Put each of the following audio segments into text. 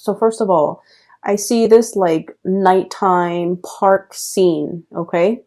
So first of all, I see this like nighttime park scene, okay?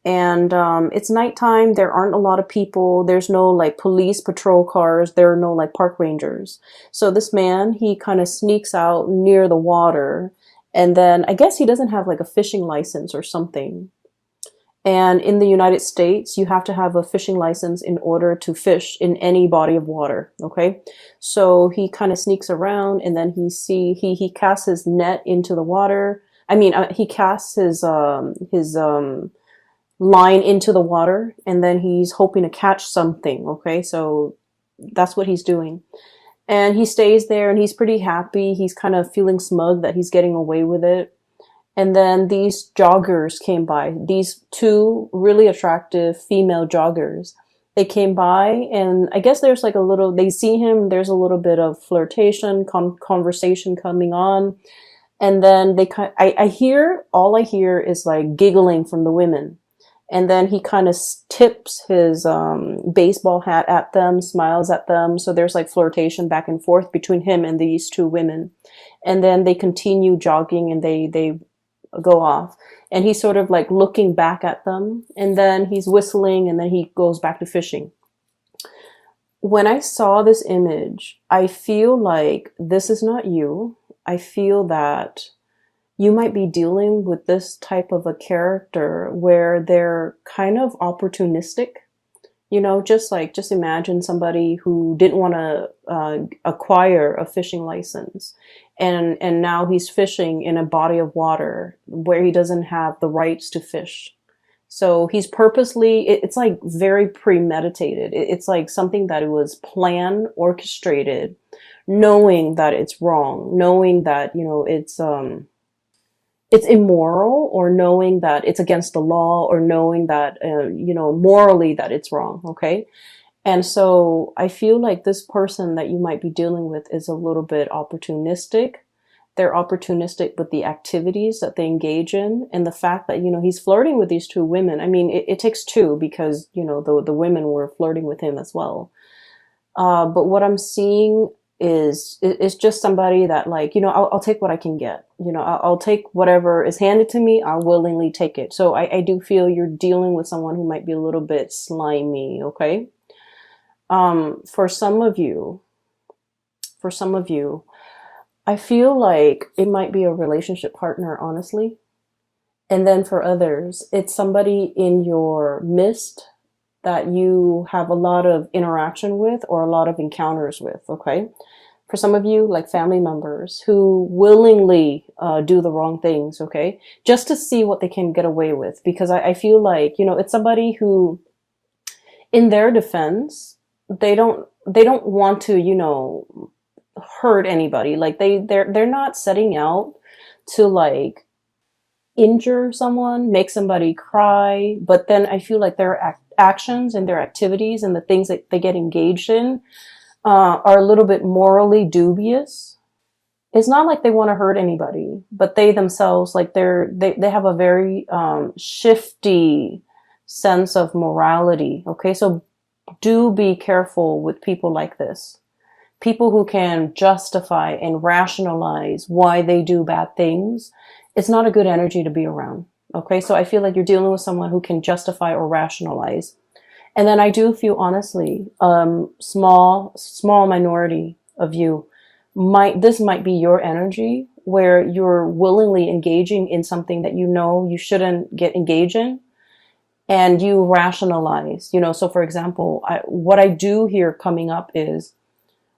And it's nighttime. There aren't a lot of people. There's no like police patrol cars. There are no like park rangers. So this man, he kind of sneaks out near the water. And then I guess he doesn't have like a fishing license or something. And in the United States, you have to have a fishing license in order to fish in any body of water. Okay. So he kind of sneaks around and then he casts his net into the water. I mean, he casts his line into the water and then he's hoping to catch something. Okay. So that's what he's doing. And he stays there and he's pretty happy. He's kind of feeling smug that he's getting away with it. And then these joggers came by, these two really attractive female joggers. They came by and I guess there's like a little, they see him, there's a little bit of flirtation, conversation coming on. And then all I hear is like giggling from the women. And then he kind of tips his baseball hat at them, smiles at them. So there's like flirtation back and forth between him and these two women. And then they continue jogging and they go off. And he's sort of like looking back at them. And then he's whistling and then he goes back to fishing. When I saw this image, I feel like this is not you. I feel that you might be dealing with this type of a character where they're kind of opportunistic. You know, just imagine somebody who didn't want to acquire a fishing license. And now he's fishing in a body of water where he doesn't have the rights to fish. So he's purposely, it's like very premeditated. It's like something that it was planned, orchestrated, knowing that it's wrong, knowing that, you know, it's immoral, or knowing that it's against the law, or knowing that, you know, morally that it's wrong. Okay. And so I feel like this person that you might be dealing with is a little bit opportunistic. They're opportunistic with the activities that they engage in, and the fact that, you know, he's flirting with these two women. I mean, it takes two because, you know, the women were flirting with him as well. But what I'm seeing is just somebody that, like, you know, I'll take what I can get. You know, I'll take whatever is handed to me. I'll willingly take it. So I do feel you're dealing with someone who might be a little bit slimy. Okay. For some of you, I feel like it might be a relationship partner, honestly. And then for others, it's somebody in your midst that you have a lot of interaction with or a lot of encounters with, okay? For some of you, like family members who willingly do the wrong things, okay? Just to see what they can get away with. Because I feel like, you know, it's somebody who, in their defense, they don't want to, you know, hurt anybody. Like they're not setting out to like injure someone, make somebody cry. But then I feel like their actions and their activities and the things that they get engaged in are a little bit morally dubious. It's not like they want to hurt anybody, but they themselves, like they have a very shifty sense of morality. Okay, so do be careful with people like this. People who can justify and rationalize why they do bad things. It's not a good energy to be around. Okay, so I feel like you're dealing with someone who can justify or rationalize. And then I do feel, honestly, small minority of you this might be your energy where you're willingly engaging in something that you know you shouldn't get engaged in. And you rationalize, you know, so for example, what I do hear coming up is,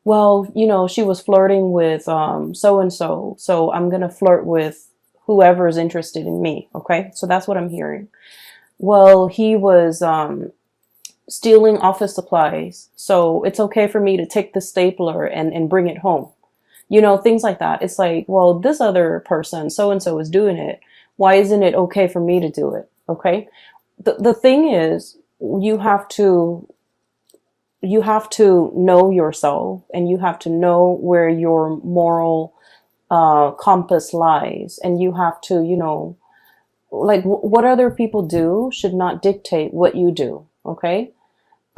well, you know, she was flirting with so-and-so, so I'm going to flirt with whoever is interested in me. Okay, so that's what I'm hearing. Well, he was stealing office supplies, so it's okay for me to take the stapler and bring it home. You know, things like that. It's like, well, this other person, so-and-so, is doing it. Why isn't it okay for me to do it? Okay. The thing is, you have to know yourself, and you have to know where your moral compass lies, and you have to, you know, like what other people do should not dictate what you do. Okay.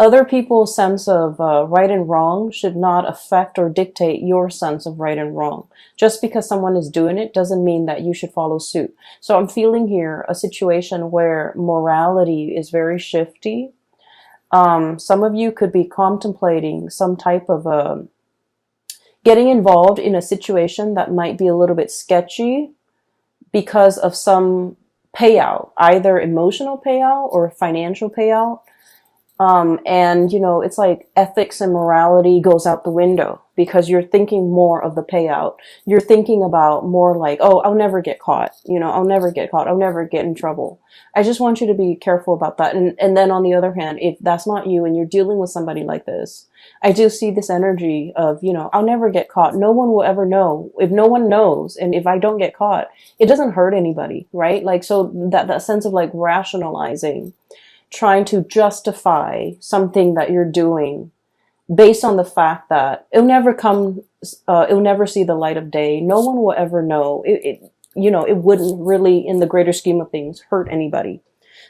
Other people's sense of right and wrong should not affect or dictate your sense of right and wrong. Just because someone is doing it doesn't mean that you should follow suit. So I'm feeling here a situation where morality is very shifty. Some of you could be contemplating some type of getting involved in a situation that might be a little bit sketchy because of some payout, either emotional payout or financial payout. And it's like ethics and morality goes out the window because you're thinking more of the payout. You're thinking about more like, oh, I'll never get caught. I'll never get caught. I'll never get in trouble. I just want you to be careful about that. And then on the other hand, if that's not you and you're dealing with somebody like this, I do see this energy of, I'll never get caught. No one will ever know. If no one knows, and if I don't get caught, it doesn't hurt anybody, right? Like, so that sense of like rationalizing, trying to justify something that you're doing based on the fact that it'll never see the light of day. No one will ever know. It wouldn't really, in the greater scheme of things, hurt anybody.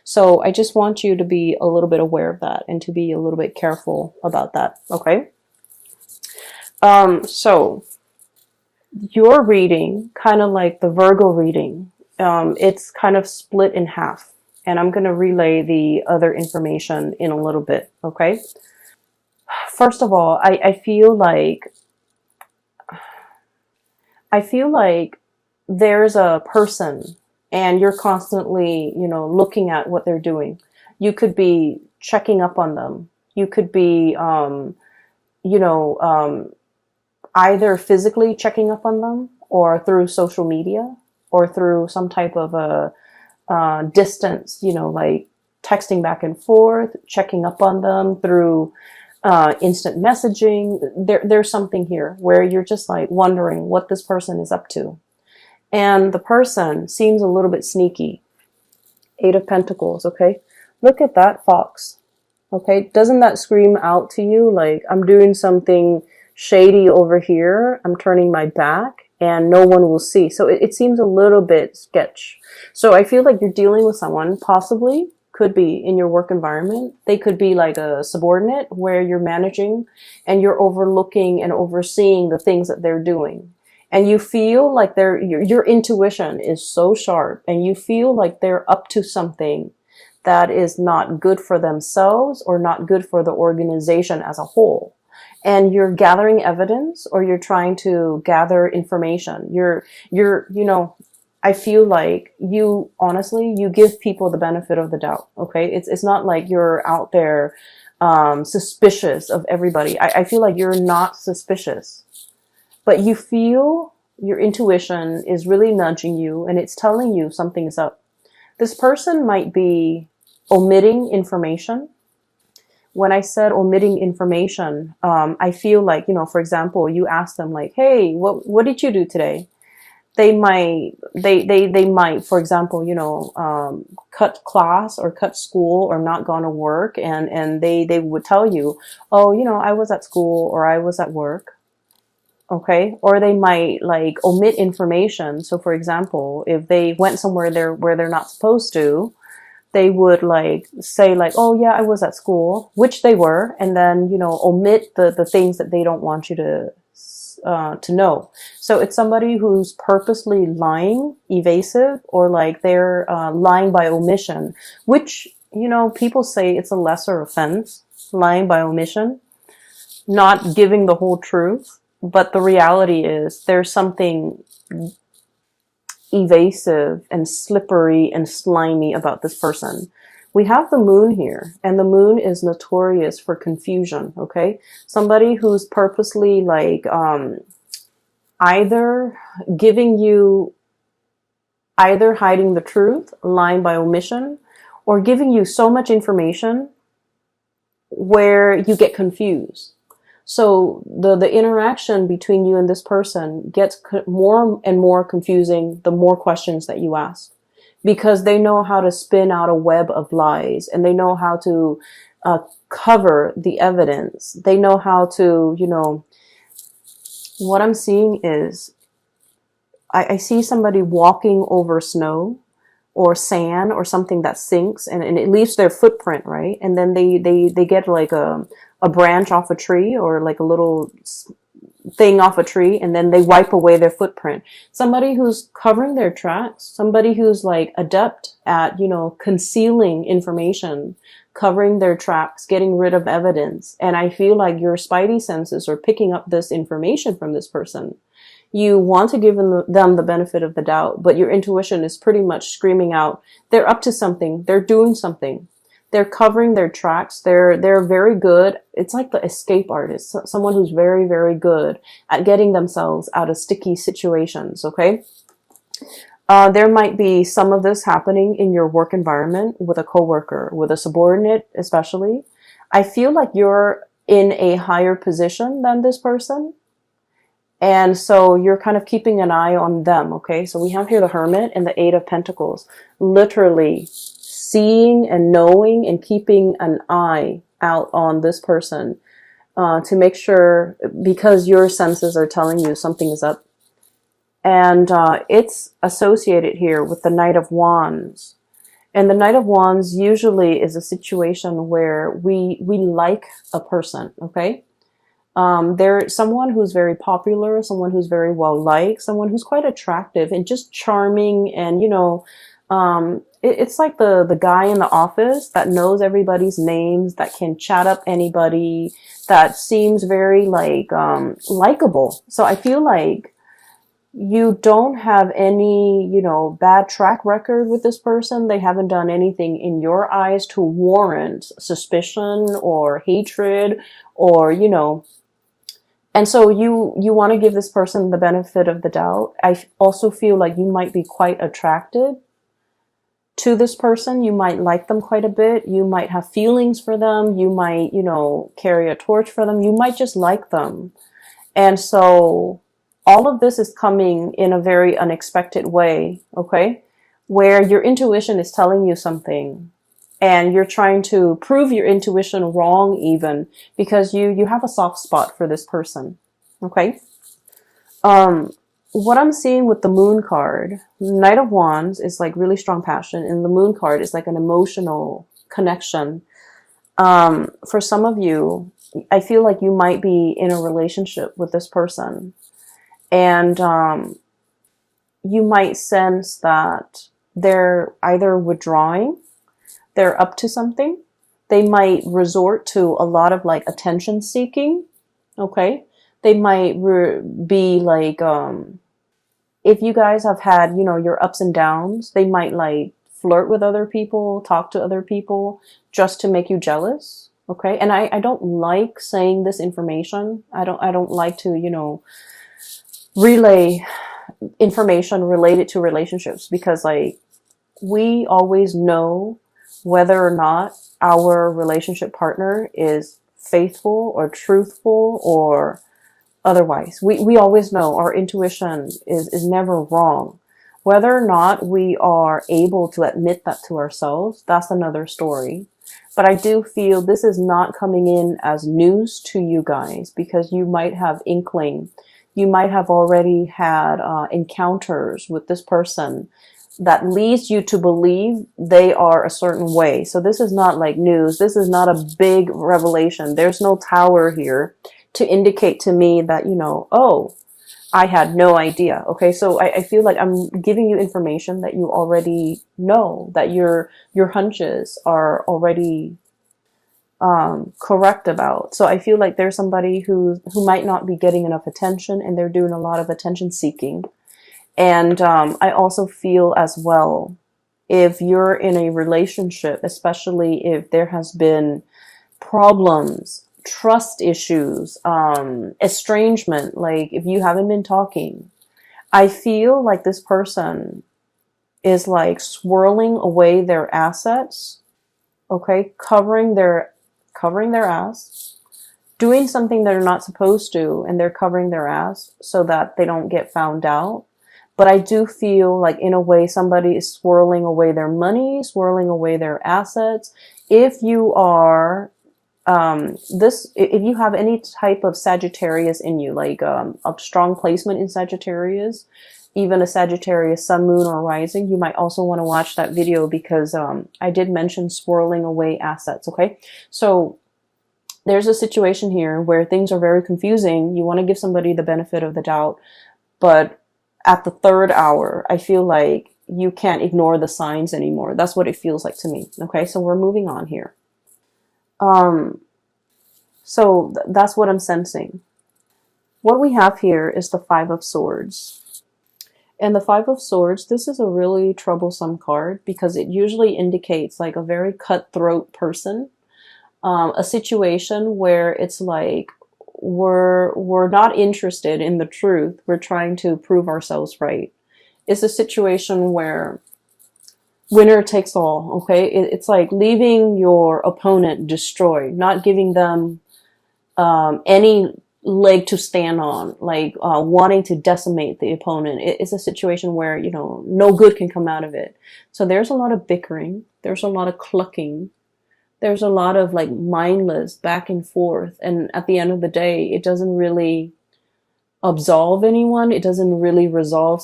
So I just want you to be a little bit aware of that and to be a little bit careful about that. Okay. So your reading, kind of like the Virgo reading, it's kind of split in half. And I'm going to relay the other information in a little bit, okay? First of all, I feel like there's a person and you're constantly, looking at what they're doing. You could be checking up on them. You could be, either physically checking up on them or through social media or through some type of a distance, like texting back and forth, checking up on them through instant messaging. There's something here where you're just like wondering what this person is up to. And the person seems a little bit sneaky. 8 of Pentacles, okay? Look at that, Fox. Okay, doesn't that scream out to you like I'm doing something shady over here, I'm turning my back, and no one will see. So it seems a little bit sketch. So I feel like you're dealing with someone, possibly, could be in your work environment. They could be like a subordinate where you're managing and you're overlooking and overseeing the things that they're doing. And you feel like your intuition is so sharp and you feel like they're up to something that is not good for themselves or not good for the organization as a whole. And you're gathering evidence or you're trying to gather information. I feel like you give people the benefit of the doubt. Okay. It's not like you're out there, suspicious of everybody. I feel like you're not suspicious, but you feel your intuition is really nudging you and it's telling you something is up. This person might be omitting information. When I said omitting information, I feel like, for example, you ask them like, hey, what did you do today? They might, for example, cut class or cut school or not gone to work. And they would tell you, oh, I was at school or I was at work. Okay. Or they might like omit information. So for example, if they went somewhere where they're not supposed to, they would like say like, oh yeah, I was at school, which they were, and then, omit the things that they don't want you to know. So it's somebody who's purposely lying, evasive, or like they're lying by omission, which, people say it's a lesser offense, lying by omission, not giving the whole truth. But the reality is there's something evasive and slippery and slimy about this person. We have the moon here, and the moon is notorious for confusion, okay? Somebody who's purposely like either hiding the truth, lying by omission, or giving you so much information where you get confused. So the interaction between you and this person gets more and more confusing the more questions that you ask, because they know how to spin out a web of lies and they know how to cover the evidence. They know how to, what I'm seeing is I see somebody walking over snow, or sand or something that sinks, and it leaves their footprint, right? And then they get like a branch off a tree, or like a little thing off a tree, and then they wipe away their footprint. Somebody who's covering their tracks, somebody who's like adept at, concealing information, covering their tracks, getting rid of evidence. And I feel like your spidey senses are picking up this information from this person. You want to give them the benefit of the doubt, but your intuition is pretty much screaming out, they're up to something, they're doing something. They're covering their tracks. They're very good. It's like the escape artist, someone who's very, very good at getting themselves out of sticky situations, okay? There might be some of this happening in your work environment with a coworker, with a subordinate especially. I feel like you're in a higher position than this person. And so you're kind of keeping an eye on them, okay? So we have here the Hermit and the Eight of Pentacles. Literally seeing and knowing and keeping an eye out on this person to make sure, because your senses are telling you something is up. And it's associated here with the Knight of Wands. And the Knight of Wands usually is a situation where we like a person, okay? They're someone who's very popular, someone who's very well liked, someone who's quite attractive and just charming, and it's like the guy in the office that knows everybody's names, that can chat up anybody, that seems very likable. So I feel like you don't have any, bad track record with this person. They haven't done anything in your eyes to warrant suspicion or hatred or, and so you want to give this person the benefit of the doubt. I also feel like you might be quite attracted to this person. You might like them quite a bit. You might have feelings for them. You might, carry a torch for them. You might just like them. And so all of this is coming in a very unexpected way, okay? Where your intuition is telling you something and you're trying to prove your intuition wrong even because you have a soft spot for this person, okay? What I'm seeing with the Moon card, Knight of Wands is like really strong passion, and the Moon card is like an emotional connection. For some of you, I feel like you might be in a relationship with this person, and you might sense that they're either withdrawing, they're up to something. They might resort to a lot of like attention seeking, okay? They might be like, if you guys have had, your ups and downs, they might like flirt with other people, talk to other people just to make you jealous. Okay. And I don't like saying this information. I don't like to, relay information related to relationships because like we always know whether or not our relationship partner is faithful or truthful or otherwise. We always know. Our intuition is never wrong. Whether or not we are able to admit that to ourselves, that's another story. But I do feel this is not coming in as news to you guys because you might have inkling. You might have already had encounters with this person that leads you to believe they are a certain way. So this is not like news. This is not a big revelation. There's no tower here to indicate to me that, oh, I had no idea. Okay, so I feel like I'm giving you information that you already know, that your hunches are already correct about. So I feel like there's somebody who might not be getting enough attention and they're doing a lot of attention seeking. And I also feel as well, if you're in a relationship, especially if there has been problems, trust issues, estrangement, like if you haven't been talking, I feel like this person is like swirling away their assets, okay, covering their ass, doing something they're not supposed to, and they're covering their ass so that they don't get found out. But I do feel like in a way somebody is swirling away their money, swirling away their assets. If you are This, if you have any type of Sagittarius in you, like a strong placement in Sagittarius, even a Sagittarius sun, moon, or rising, you might also want to watch that video because I did mention swirling away assets. Okay, so there's a situation here where things are very confusing. You want to give somebody the benefit of the doubt, but at the third hour, I feel like you can't ignore the signs anymore. That's what it feels like to me. Okay, so we're moving on here. Um, so that's what I'm sensing. What we have here is the Five of Swords. And the Five of Swords, this is a really troublesome card because it usually indicates like a very cutthroat person. A situation where it's like we're not interested in the truth. We're trying to prove ourselves right. It's a situation where winner takes all. Okay, it's like leaving your opponent destroyed, not giving them any leg to stand on, like wanting to decimate the opponent. It's a situation where, you know, no good can come out of it. So there's a lot of bickering. There's a lot of clucking. There's a lot of like mindless back and forth. And at the end of the day, it doesn't really absolve anyone. It doesn't really resolve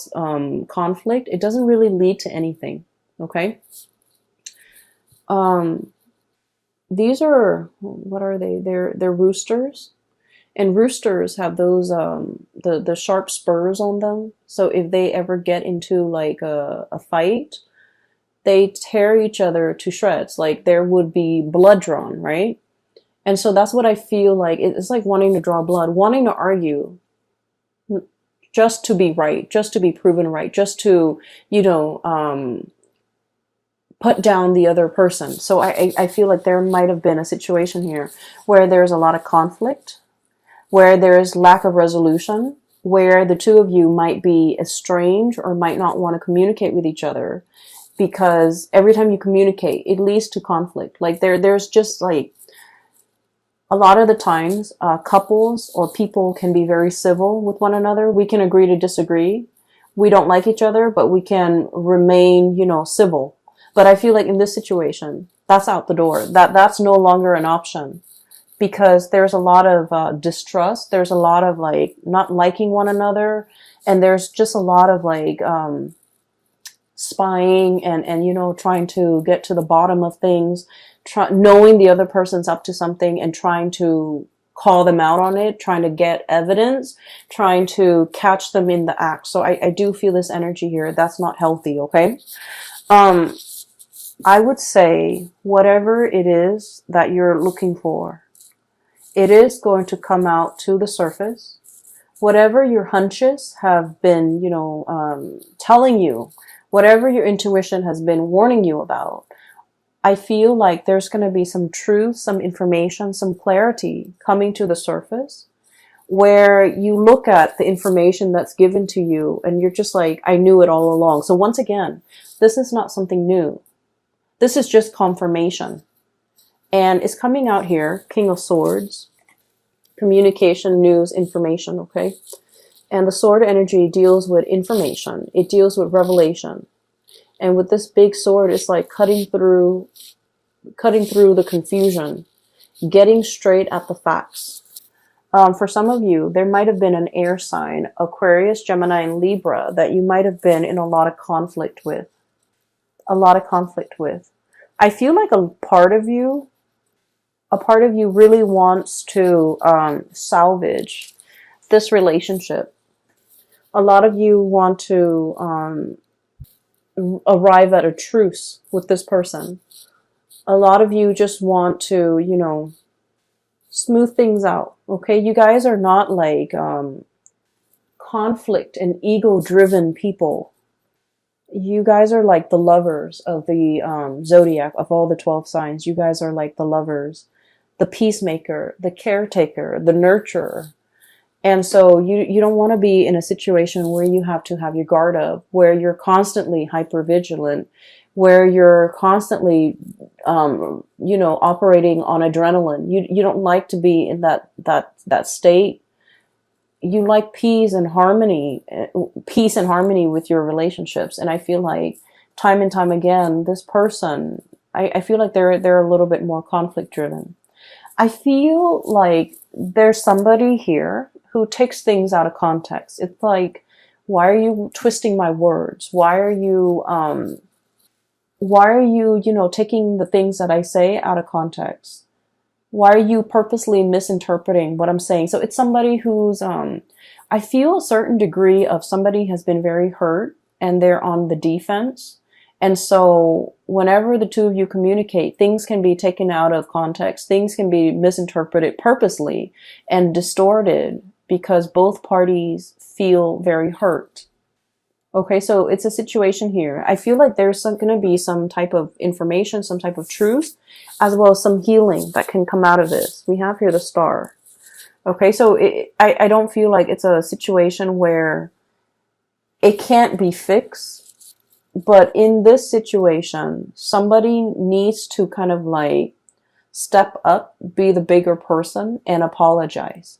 conflict. It doesn't really lead to anything. Okay. These are, what are they? They're roosters. And roosters have those the sharp spurs on them. So if they ever get into like a fight, they tear each other to shreds. Like there would be blood drawn, right? And so that's what I feel like. It's like wanting to draw blood, wanting to argue just to be right, just to be proven right, just to, you know, put down the other person. So I feel like there might have been a situation here where there's a lot of conflict, where there's lack of resolution, where the two of you might be estranged or might not want to communicate with each other, because every time you communicate, it leads to conflict. Like there's just like a lot of the times, couples or people can be very civil with one another. We can agree to disagree. We don't like each other, but we can remain, you know, civil. But I feel like in this situation, that's out the door. That's no longer an option. Because there's a lot of distrust. There's a lot of like not liking one another. And there's just a lot of like spying and, you know, trying to get to the bottom of things, knowing the other person's up to something and trying to call them out on it, trying to get evidence, trying to catch them in the act. So I do feel this energy here. That's not healthy, okay? I would say whatever it is that you're looking for, it is going to come out to the surface. Whatever your hunches have been, you know, telling you, whatever your intuition has been warning you about, I feel like there's going to be some truth, some information, some clarity coming to the surface where you look at the information that's given to you and you're just like, I knew it all along. So once again, this is not something new. This is just confirmation. And it's coming out here, King of Swords, communication, news, information, okay? And the sword energy deals with information. It deals with revelation. And with this big sword, it's like cutting through the confusion, getting straight at the facts. For some of you, there might have been an air sign, Aquarius, Gemini, and Libra, that you might have been in a lot of conflict with. I feel like a part of you really wants to salvage this relationship. A lot of you want to arrive at a truce with this person. A lot of you just want to, you know, smooth things out. Okay, you guys are not like conflict and ego-driven people. You guys are like the lovers of the zodiac, of all the 12 signs. You guys are like the lovers, the peacemaker, the caretaker, the nurturer. And so you don't want to be in a situation where you have to have your guard up, where you're constantly hypervigilant, where you're constantly, you know, operating on adrenaline. You don't like to be in that state. You like peace and harmony with your relationships. And I feel like time and time again, this person, I feel like they're a little bit more conflict driven. I feel like there's somebody here who takes things out of context. It's like, why are you twisting my words? Why are you, taking the things that I say out of context? Why are you purposely misinterpreting what I'm saying? So it's somebody who's, I feel a certain degree of somebody has been very hurt and they're on the defense. And so whenever the two of you communicate, things can be taken out of context. Things can be misinterpreted purposely and distorted because both parties feel very hurt. Okay, so it's a situation here. I feel like there's going to be some type of information, some type of truth, as well as some healing that can come out of this. We have here the star. Okay, so I don't feel like it's a situation where it can't be fixed, but in this situation, somebody needs to kind of like step up, be the bigger person, and apologize.